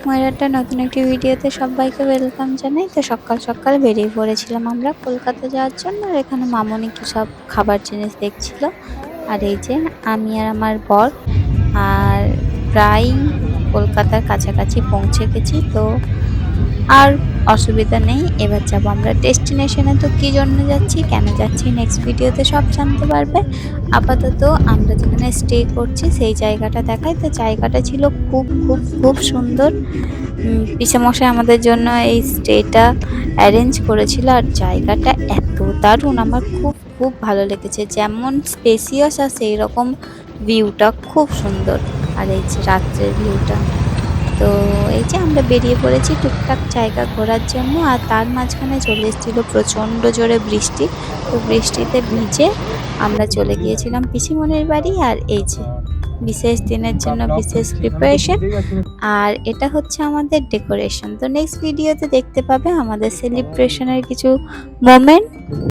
ময়রাটা নতুন একটি ভিডিওতে সবাইকে ওয়েলকাম জানাই। তো সকাল সকাল বেরিয়ে পড়েছিলাম আমরা কলকাতা যাওয়ার জন্য। আর এখানে মামনি কি সব খাবার জিনিস দেখছিল। আর এই যে আমি আর আমার বর আর প্রায় কলকাতার কাছাকাছি পৌঁছে গেছি। তো আর অসুবিধা নেই, এবার যাবো আমরা ডেস্টিনেশনে। তো কি জন্য যাচ্ছি, কেন যাচ্ছি, নেক্সট ভিডিওতে সব জানতে পারবে। আপাতত আমরা যেখানে স্টে করছি সেই জায়গাটা দেখাই। তো জায়গাটা ছিল খুব খুব খুব সুন্দর। পিসেমশাই আমাদের জন্য এই স্টেটা অ্যারেঞ্জ করেছিল। আর জায়গাটা এত দারুণ, আমার খুব খুব ভালো লেগেছে। যেমন স্পেসিয়াস আর সেই রকম ভিউটা খুব সুন্দর। আর এই যে রাত্রের ভিউটা। তো এই যে আমরা বেরিয়ে পড়েছি টুকটাক জায়গা ঘোরার জন্য। আর তার মাঝখানে চলে এসেছিল প্রচণ্ড জোরে বৃষ্টি। তো বৃষ্টিতে ভিজে আমরা চলে গিয়েছিলাম পিসিমনির বাড়ি। আর এই যে বিশেষ দিনের জন্য বিশেষ প্রিপারেশন। আর এটা হচ্ছে আমাদের ডেকোরেশন। তো নেক্সট ভিডিওতে দেখতে পাবে আমাদের সেলিব্রেশনের কিছু মোমেন্ট।